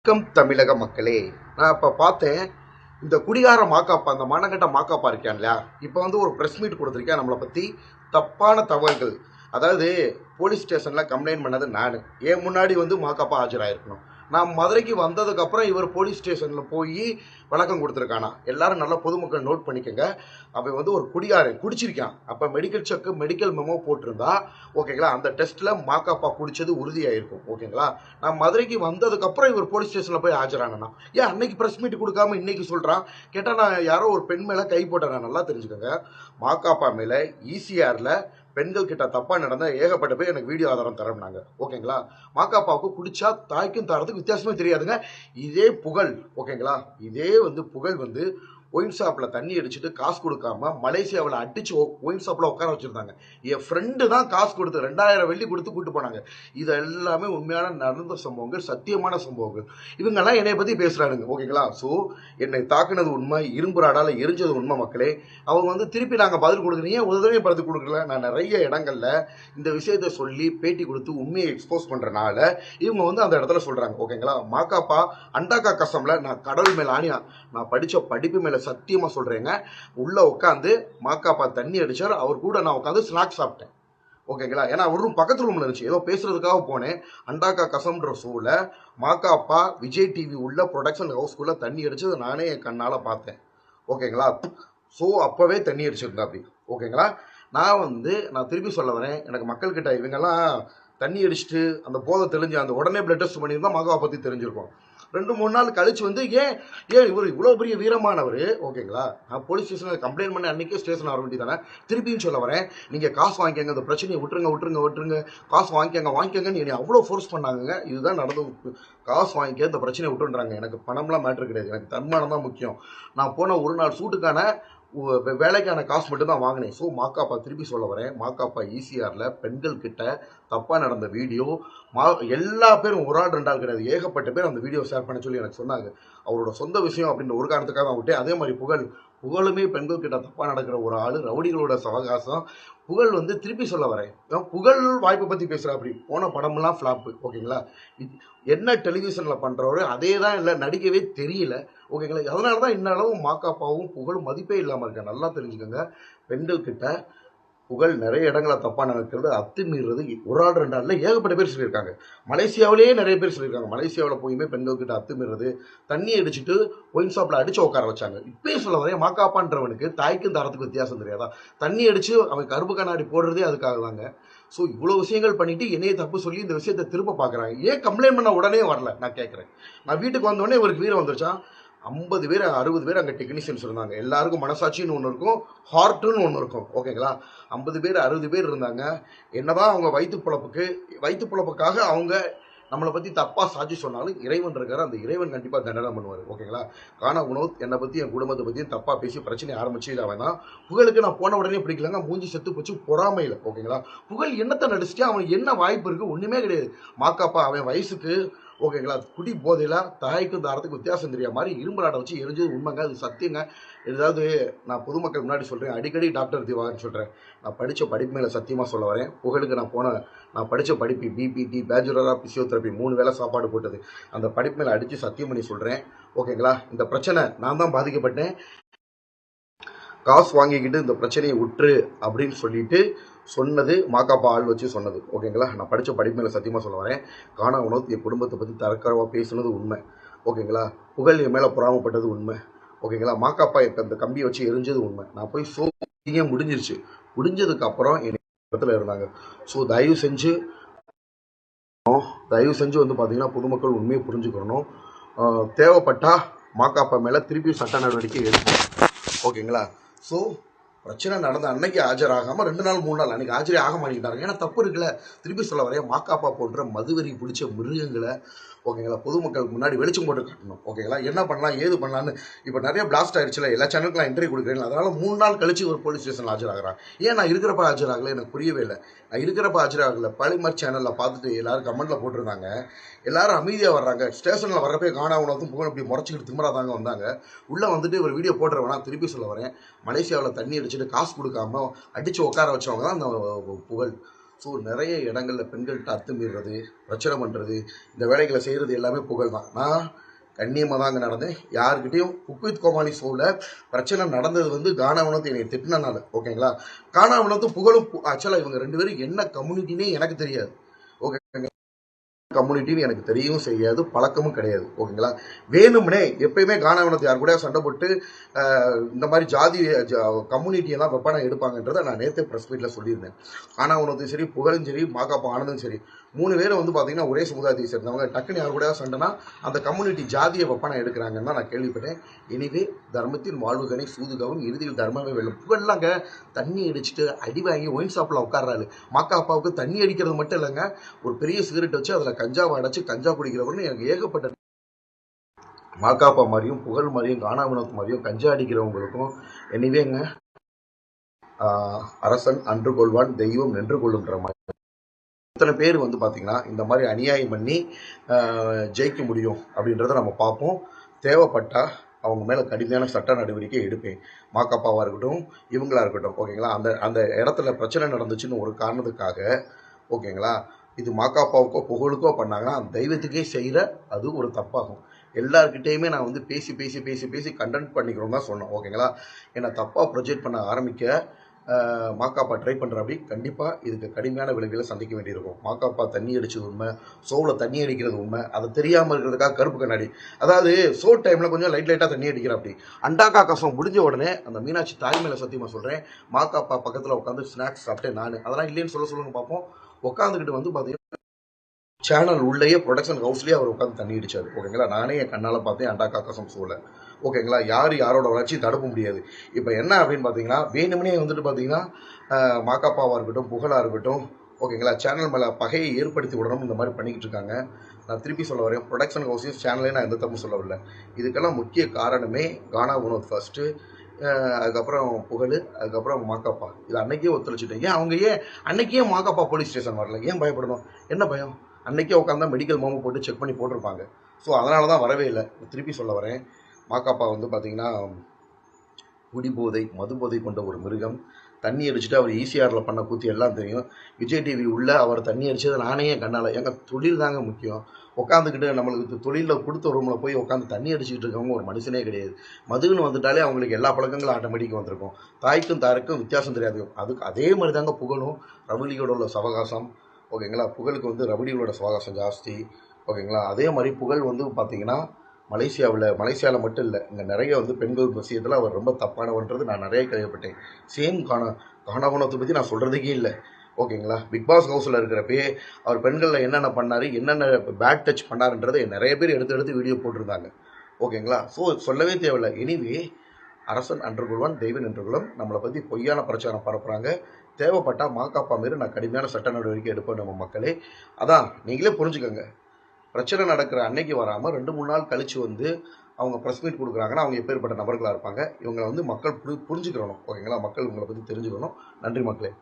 வணக்கம் தமிழக மக்களே. நான் இப்போ பார்த்தேன், இந்த குடிகார மாக்காப்பா, அந்த மானகட்ட மாக்காப்பா இருக்கான் இல்லையா, இப்போ வந்து ஒரு ப்ரெஸ் மீட் கொடுத்துருக்கேன். நம்மளை பற்றி தப்பான தகவல்கள், அதாவது போலீஸ் ஸ்டேஷனில் கம்ப்ளைண்ட் பண்ணது நான், என் முன்னாடி வந்து மாக்காப்பா ஆஜராயிருக்கணும். நான் மதுரைக்கு வந்ததுக்கப்புறம் இவர் போலீஸ் ஸ்டேஷனில் போய் வழக்கம் கொடுத்துருக்கானா. எல்லாரும் நல்லா பொதுமக்கள் நோட் பண்ணிக்கோங்க. அவன் வந்து ஒரு குடிகாரன், குடிச்சிருக்கான். அப்போ மெடிக்கல் செக்கு, மெடிக்கல் மெமோ போட்டிருந்தா ஓகேங்களா, அந்த டெஸ்ட்டில் மாக்காப்பா குடிச்சது உறுதியாயிருக்கும். ஓகேங்களா, நான் மதுரைக்கு வந்ததுக்கப்புறம் இவர் போலீஸ் ஸ்டேஷனில் போய் ஆஜரானா. ஏன் அன்னைக்கு ப்ரெஸ் மீட் கொடுக்காம இன்னைக்கு சொல்கிறான் கேட்டால், நான் யாரோ ஒரு பெண் மேலே கை போட்டேன். நல்லா தெரிஞ்சுக்கோங்க, மாக்காப்பா மேலே ஈசிஆரில் பெண்கள் கிட்ட தப்பா நடந்த ஏகப்பட்ட பேர் எனக்கு வீடியோ ஆதாரம் தரம்னாங்க. ஓகேங்களா, மாக்காப்பாவுக்கு குடிச்சா தாய்க்கும் தரத்துக்கு வித்தியாசமே தெரியாதுங்க. இதே புகழ், ஓகேங்களா, இதே வந்து புகழ் வந்து ஒயின் ஷாப்பில் தண்ணி அடிச்சுட்டு காசு கொடுக்காம மலேசியாவில் அடிச்சு ஒயின் ஷாப்பில் உட்கார வச்சுருந்தாங்க. என் ஃப்ரெண்டு தான் காசு கொடுத்து 2000 வெள்ளி கொடுத்து கூட்டு போனாங்க. இது எல்லாமே உண்மையான நடந்த சம்பவங்கள், சத்தியமான சம்பவங்கள். இவங்கெல்லாம் என்னை பற்றி பேசுகிறானுங்க. ஓகேங்களா, ஸோ என்னை தாக்குனது உண்மை, இரும்பு ராடால் எரிஞ்சது உண்மை. மக்களே, அவங்க வந்து திருப்பி நாங்கள் பதில் கொடுக்குறீங்க, உதவியும் பதில் கொடுக்கல. நான் நிறைய இடங்களில் இந்த விஷயத்தை சொல்லி பேட்டி கொடுத்து உண்மையை எக்ஸ்போஸ் பண்ணுறனால இவங்க வந்து அந்த இடத்துல சொல்கிறாங்க. ஓகேங்களா, மாக்காப்பா அண்டாக்கா கசமில் நான் கடவுள் மேலே ஆணியா, நான் படித்த படிப்பு மேலே சத்தியமாக சொல்கிறேங்க, உள்ளே உட்காந்து மாக்காப்பா தண்ணி அடித்தார். அவர் கூட நான் உட்காந்து ஸ்நாக்ஸ் சாப்பிட்டேன். ஓகேங்களா, ஏன்னா அவரும் பக்கத்து ரூமில் இருந்துச்சு, ஏதோ பேசுறதுக்காக போனேன். அண்டாக்கா கசம்ன்ற ஷோவில் மாக்காப்பா விஜய் டிவி உள்ள ப்ரொடக்ஷன் ஹவுஸ்குள்ளே தண்ணி அடிச்சது நானே என் கண்ணால் பார்த்தேன். ஓகேங்களா, ஸோ அப்போவே தண்ணி அடிச்சிருந்தா அப்படி. ஓகேங்களா, நான் திருப்பி சொல்ல வரேன், எனக்கு மக்கள்கிட்ட இவங்கெல்லாம் தண்ணி அடிச்சுட்டு அந்த போதை தெளிஞ்சு அந்த உடனே பிளட் டெஸ்ட் பண்ணியிருந்தா மாக்காவை பற்றி தெரிஞ்சிருக்கும். 2-3 நாள் கழிச்சு வந்து ஏன் இவர் இவ்வளோ பெரிய வீரமானவர். ஓகேங்களா, நான் போலீஸ் ஸ்டேஷனில் கம்ப்ளைண்ட் பண்ண அன்றைக்கே ஸ்டேஷன் வர வேண்டியதானே. திருப்பியும் சொல்ல வரேன், நீங்கள் காசு வாங்கிக்கங்க, அந்த பிரச்சனையை விட்டுருங்க, காசு வாங்கிக்கங்கன்னு என்னை அவ்வளோ ஃபோர்ஸ் பண்ணாங்க. இதுதான் நடந்தது. காசு வாங்கிக்க, இந்த பிரச்சனையை விட்டுன்றாங்க. எனக்கு பணம்லாம் மேட்ரு கிடையாது, எனக்கு தன்மானம் தான் முக்கியம். நான் போன ஒரு நாள் ஷூட்டுக்கான வேலைக்கான காசு மட்டும்தான் வாங்கினேன். ஸோ மாக்காப்பா திருப்பி சொல்ல வரேன், மாக்காப்பா ஈசிஆரில் பெண்கள் கிட்ட தப்பாக நடந்த வீடியோ எல்லா பேரும், ஒரு ஆள் 2 ஆள் கிடையாது, ஏகப்பட்ட பேர் அந்த வீடியோ ஷேர் பண்ண சொல்லி எனக்கு சொன்னாங்க. அவரோட சொந்த விஷயம் அப்படின்ற ஒரு காரணத்துக்காக தான் விட்டேன். அதே மாதிரி புகழுமே பெண்கள் கிட்ட தப்பாக நடக்கிற ஒரு ஆள், ரவுடிகளோட சவகாசம். புகழ் வந்து திருப்பி சொல்ல வரேன், புகழ் வாய்ப்பை பற்றி பேசுகிற அப்படி போன படமெல்லாம் ஃப்ளாப்பு. ஓகேங்களா, என்ன டெலிவிஷனில் பண்ணுறவரு அதே தான், இல்லை நடிக்கவே தெரியல. ஓகேங்களா, அதனால தான் இன்ன அளவு மாக்காப்பாவும் புகழும் மதிப்பே இல்லாமல் இருக்கேன். நல்லா தெரிஞ்சுக்கோங்க, பெண்கள் கிட்ட புகழ் நிறைய இடங்களை தப்பாக நடக்கிறது, அத்துமீறது. ஒரு ஆள் 2 ஆளில் ஏகப்பட்ட பேர் சொல்லியிருக்காங்க. மலேசியாவிலேயே நிறைய பேர் சொல்லியிருக்காங்க. மலேசியாவில் போயுமே பெண்கள் கிட்ட அத்துமீறது, தண்ணி அடிச்சுட்டு ஒயின் ஷாப்பில் அடிச்சு உட்கார வச்சாங்க. இப்பயும் சொல்ல வரேன், மாக்காப்பான்றவனுக்கு தாய்க்கும் தரத்துக்கு வித்தியாசம் தெரியாதா. தண்ணி அடிச்சு அவன் கருப்பு கண்ணாடி போடுறதே அதுக்காக தாங்க. ஸோ இவ்வளோ விஷயங்கள் பண்ணிட்டு என்னையே தப்பு சொல்லி இந்த விஷயத்தை திரும்ப பார்க்குறாங்க. ஏன் கம்ப்ளைண்ட் பண்ண உடனே வரல நான் கேட்குறேன். நான் வீட்டுக்கு வந்தோடனே இவருக்கு வீரம் வந்துருச்சான். 50 பேர் 60 பேர் அங்கே டெக்னீஷியன்ஸ் இருந்தாங்க. எல்லாருக்கும் மனசாட்சின்னு ஒன்று இருக்கும், ஹார்ட்டுன்னு ஒன்று இருக்கும். ஓகேங்களா, 50 பேர் 60 பேர் இருந்தாங்க. என்னதான் அவங்க வயிற்று பிழப்புக்காக அவங்க நம்மளை பற்றி தப்பாக சாட்சி சொன்னாலும் இறைவன் இருக்காரு, அந்த இறைவன் கண்டிப்பாக தண்டனை பண்ணுவார். ஓகேங்களா, காணா உணவு என்னை பற்றி என் குடும்பத்தை பற்றியும் தப்பாக பேசி பிரச்சனை ஆரம்பிச்சு இல்லை. அவன் தான் புகழுக்கு நான் போன உடனே பிடிக்கலங்க, மூஞ்சி செத்து போச்சு பொறாமையில். ஓகேங்களா, புகழ் என்னத்தை நடிச்சுட்டு அவன் என்ன வாய்ப்பு இருக்குது, ஒன்றுமே கிடையாது. மாக்காப்பா அவன் வயசுக்கு, ஓகேங்களா, குடி போதையில் தாய்க்கும் தாரத்துக்கு வித்தியாசம் தெரியாத மாதிரி இரும்பு ராடை வச்சு எரிஞ்சது உண்மைங்க, அது சத்தியங்க. ஏதாவது நான் பொதுமக்கள் முன்னாடி சொல்கிறேன், அடிக்கடி டாக்டர் திவாகர்னு சொல்கிறேன். நான் படித்த படிப்பு மேலே சத்தியமாக சொல்ல வரேன். புகழுக்கு நான் படித்த படிப்பு பிபிடி, பேச்சுலர் ஆஃப் பிசியோதெரப்பி, 3 வேளை சாப்பாடு போட்டது. அந்த படிப்பு மேலே அடித்து சத்தியம் பண்ணி சொல்கிறேன். ஓகேங்களா, இந்த பிரச்சனை நான் தான் பாதிக்கப்பட்டேன். காசு வாங்கிக்கிட்டு இந்த பிரச்சனையை விட்டுரு அப்படின்னு சொல்லிட்டு சொன்னது மாக்காப்பா ஆள் வச்சு சொன்னது. ஓகேங்களா, நான் படித்த படிப்பு மேலே சத்தியமாக சொல்ல வரேன். காணா உணவு என் குடும்பத்தை பற்றி தரக்கரவாக பேசுனது உண்மை. ஓகேங்களா, புகழ் என் மேலே பொறாமப்பட்டது உண்மை. ஓகேங்களா, மாக்காப்பா இப்போ அந்த கம்பியை வச்சு எரிஞ்சது உண்மை. நான் போய் முடிஞ்சிருச்சு. முடிஞ்சதுக்கப்புறம் என் இடத்துல இருந்தாங்க. ஸோ தயவு செஞ்சு வந்து பார்த்தீங்கன்னா பொதுமக்கள் உண்மையை புரிஞ்சுக்கணும். தேவைப்பட்டா மாக்காப்பா மேலே திருப்பி சட்ட நடவடிக்கை எடுப்போம். ஓகேங்களா, ஸோ பிரச்சனை நடந்த அன்னைக்கு ஆஜராகாமல் 2 நாள் 3 நாள் அன்றைக்கி ஆஜரே ஆக மாட்டேங்கிட்டாங்க. ஏன்னா தப்பு இருக்குல்ல. திருப்பி சொல்ல வரையா, மாக்காப்பா போன்ற மதுவெறி பிடிச்ச மிருகங்களை, ஓகேங்களா, பொதுமக்களுக்கு முன்னாடி வெளிச்சம் போட்டு காட்டணும். ஓகேங்களா, என்ன பண்ணலாம் ஏது பண்ணலான்னு இப்போ நிறைய பிளாஸ்ட் ஆயிடுச்சுல, எல்லா சேனலுக்கும் நான் இன்டர்வியூ கொடுக்குறேன். அதனால் 3 நாள் கழிச்சு ஒரு போலீஸ் ஸ்டேஷனில் ஆஜராகிறான். ஏன் நான் இருக்கிறப்ப ஆஜராகலை எனக்கு புரியவே இல்லை. நான் இருக்கிறப்ப ஆஜராகலை. பாலிமர் சேனலில் பார்த்துட்டு எல்லாரும் கமெண்ட்டில் போட்டிருந்தாங்க, எல்லாரும் அமைதியாக வர்றாங்க. ஸ்டேஷனில் வர்றப்பே காணா உணவும் புகழ் இப்படி முறைச்சிக்கிட்டு திமிராதாங்க வந்தாங்க. உள்ளே வந்துட்டு ஒரு வீடியோ போட்டுருவேனா. திருப்பி சொல்ல வரேன், மலேசியாவில் தண்ணி அடிச்சுட்டு காசு கொடுக்காம அடித்து உட்கார வச்சவங்க தான் அந்த புகழ். ஸோ நிறைய இடங்களில் பெண்கள்கிட்ட அத்துமீறது, பிரச்சனை பண்ணுறது, இந்த வேலைகளை செய்கிறது எல்லாமே புகழ் தான். நான் கண்ணியமாக தாங்க நடந்தேன். யாருக்கிட்டையும் குக் வித் கோமாளி ஷோவில் பிரச்சனை நடந்தது வந்து கானா வினோத் என்னை திட்டினால, ஓகேங்களா. கானா வினோத்தும் புகழும் ஆக்சுவலாக இவங்க 2 பேரும் என்ன கம்யூனிட்டினே எனக்கு தெரியாது, ஓகேங்களா. கம்யூனிட்டின்னு எனக்கு தெரியவும் செய்யாது, பழக்கமும் கிடையாது, ஓகேங்களா. வேணும்னே எப்பயுமே கானா வினோத் யார் கூட சண்டை போட்டு இந்த மாதிரி ஜாதி கம்யூனிட்டியெல்லாம் வெப்பனா எடுப்பாங்கன்றதை நான் நேற்றே ப்ரெஸ் மீட்டில் சொல்லியிருந்தேன். கானா வினோத்தும் சரி, புகழும் சரி, மாகாப்பா ஆனந்தும் சரி, 3 பேரும் வந்து பார்த்தீங்கன்னா ஒரே சமுதாயத்தை சேர்ந்தவங்க. டக்குன்னு யார் கூட சண்டைனா அந்த கம்யூனிட்டி ஜாதியை வெப்பனா எடுக்கிறாங்கன்னு தான் நான் கேள்விப்பட்டேன். எனவே தர்மத்தின் வாழ்வுகனை சூதுகவும் இறுதியில் தர்மமே வெல்லும். புகழ்லாங்க தண்ணி அடிச்சுட்டு அடி வாங்கி ஒயின் ஷாப்பில் உட்கார்றாரு. மாக்காப்பாவுக்கு தண்ணி அடிக்கிறது மட்டும் இல்லைங்க, ஒரு பெரிய சிகரெட் வச்சு அதில் கஞ்சாவை அடைச்சு கஞ்சா குடிக்கிறவர்னு எனக்கு ஏகப்பட்ட மாக்காப்பா மாதிரியும் புகழ் மாதிரியும் கானா வினோத் மாதிரியும் கஞ்சா அடிக்கிறவங்களுக்கும் எனிவேங்க அரசன் அன்று கொள்வான் தெய்வம் நின்று கொள்ளுன்ற மாதிரி இத்தனை பேர் வந்து பார்த்தீங்கன்னா இந்த மாதிரி அநியாயம் பண்ணி ஜெயிக்க முடியும் அப்படின்றத நம்ம பார்ப்போம். தேவைப்பட்டா அவங்க மேலே கடுமையான சட்ட நடவடிக்கை எடுப்பேன். மாக்காப்பாவாக இருக்கட்டும், இவங்களா இருக்கட்டும், ஓகேங்களா. அந்த அந்த இடத்துல பிரச்சனை நடந்துச்சுன்னு ஒரு காரணத்துக்காக, ஓகேங்களா, இது மாக்காப்பாவுக்கோ புகழுக்கோ பண்ணாங்கன்னா அந்த தெய்வத்துக்கே செய்கிற அது ஒரு தப்பாகும். எல்லாருக்கிட்டேயுமே நான் வந்து பேசி பேசி பேசி பேசி கண்டென்ட் பண்ணிக்கிறோம் தான் சொன்னேன், ஓகேங்களா. என்னை தப்பாக ப்ரொஜெக்ட் பண்ண ஆரம்பிக்க மாக்காப்பா ட்ரை பண்ணுறாப்படி கண்டிப்பாக இதுக்கு கடுமையான விளைவுகளை சந்திக்க வேண்டியிருக்கும். மாக்காப்பா தண்ணி அடித்தது உண்மை, ஷோவில் தண்ணி அடிக்கிறது உண்மை, அதை தெரியாமல் இருக்கிறதுக்காக கருப்பு கண்ணாடி, அதாவது ஷோ டைமில் கொஞ்சம் லைட்டாக தண்ணி அடிக்கிறாப்படி. அண்டாக்கா கசம் முடிஞ்ச உடனே அந்த மீனாட்சி தாய் மேலே சத்தியமாக சொல்கிறேன், மாக்காப்பா பக்கத்தில் உட்காந்து ஸ்நாக்ஸ் சாப்பிட்டேன் நான். அதெல்லாம் இல்லைன்னு சொல்லுங்க பார்ப்போம். உட்காந்துக்கிட்டு வந்து பார்த்தீங்கன்னா சேனல் உள்ளேயே ப்ரொடக்ஷன் ஹவுஸ்லேயே அவர் உட்காந்து தண்ணி அடிச்சார், ஓகேங்களா. நானே என் கண்ணால் பார்த்தேன் அண்டாக்கா கசம் ஷோவில், ஓகேங்களா. யாரோட வளர்ச்சி தடுக்க முடியாது. இப்போ என்ன அப்படின்னு பார்த்தீங்கன்னா வேணும்னே வந்துட்டு பார்த்தீங்கன்னா மாக்காப்பாவாக இருக்கட்டும், புகழாக இருக்கட்டும், ஓகேங்களா, சேனல் மேலே பகையை ஏற்படுத்தி விடணும் இந்த மாதிரி பண்ணிக்கிட்டு இருக்காங்க. நான் திருப்பி சொல்ல வரேன், ப்ரொடக்ஷன் ஹவுஸையும் சேனலையும் நான் எந்த தப்பு சொல்லவில்லை. இதுக்கெல்லாம் முக்கிய காரணமே கானா வினோத் ஃபர்ஸ்ட்டு, அதுக்கப்புறம் புகழ், அதுக்கப்புறம் மாக்காப்பா. இது அன்னைக்கே ஒத்துழைச்சிட்டேன். ஏன் அன்னைக்கே மாக்காப்பா போலீஸ் ஸ்டேஷன் வரல? ஏன் பயப்படணும்? என்ன பயம்? அன்றைக்கே உட்காந்தா மெடிக்கல் மோமோ போட்டு செக் பண்ணி போட்டிருப்பாங்க. ஸோ அதனால தான் வரவே இல்லை. திருப்பி சொல்ல வரேன், மாக்காப்பா வந்து பார்த்திங்கன்னா குடிபோதை மது போதை கொண்ட ஒரு மிருகம். தண்ணி அடிச்சுட்டு அவர் ஈசிஆரில் பண்ண கூத்தி எல்லாம் தெரியும். விஜய் டிவி உள்ள அவர் தண்ணி அடித்ததை நானே என் கண்ணால், எங்கள் தொழில் தாங்க முக்கியம். உட்காந்துக்கிட்டு நம்மளுக்கு தொழிலில் கொடுத்த ரூமில் போய் உட்காந்து தண்ணி அடிச்சுக்கிட்டு இருக்கவங்க ஒரு மனுஷனே கிடையாது. மதுன்னு வந்துட்டாலே அவங்களுக்கு எல்லா பழக்கங்களும் ஆட்டோமேட்டிக்காக வந்திருக்கும். தாய்க்கும் தாருக்கும் வித்தியாசம் தெரியாது. அதுக்கு அதே மாதிரி தாங்க புகழும். ரவுலியோட உள்ள சவகாசம், ஓகேங்களா. புகழுக்கு வந்து ரவுடிகளோட சவகாசம் ஜாஸ்தி, ஓகேங்களா. அதே மாதிரி புகழ் வந்து பார்த்திங்கன்னா மலேசியாவில் மட்டும் இல்லை, இங்கே நிறைய வந்து பெண்கள் விஷயத்தில் அவர் ரொம்ப தப்பானவன்றது நான் நிறைய கேள்விப்பட்டேன். சேம் கானா வினோத்தை பற்றி நான் சொல்கிறதுக்கே இல்லை, ஓகேங்களா. பிக் பாஸ் ஹவுஸில் இருக்கிறப்பே அவர் பெண்களில் என்னென்ன பண்ணார், என்னென்ன பேட் டச் பண்ணாருன்றதை நிறைய பேர் எடுத்து வீடியோ போட்டிருந்தாங்க, ஓகேங்களா. ஸோ சொல்லவே தேவையில்லை. எனிவே அரசன் அன்று கொள்வான் தெய்வன் என்று கொள்ளும். நம்மளை பற்றி பொய்யான பிரச்சாரம் பரப்புகிறாங்க. தேவைப்பட்டால் மாக்காப்பா மாரி நான் கடுமையான சட்ட நடவடிக்கை எடுப்பேன் நம்ம மக்களே. அதான் நீங்களே புரிஞ்சுக்கோங்க. பிரச்சனை நடக்கிற அன்னைக்கு வராமல் 2-3 நாள் கழித்து வந்து அவங்க ப்ரெஸ் மீட் கொடுக்குறாங்கன்னா அவங்க எப்பேற்பட்ட நபர்களாக இருப்பாங்க. இவங்களை வந்து மக்கள் புரிஞ்சுக்கிறணும், ஓகேங்களா. மக்கள் இவங்களை பற்றி தெரிஞ்சுக்கணும். நன்றி மக்களே.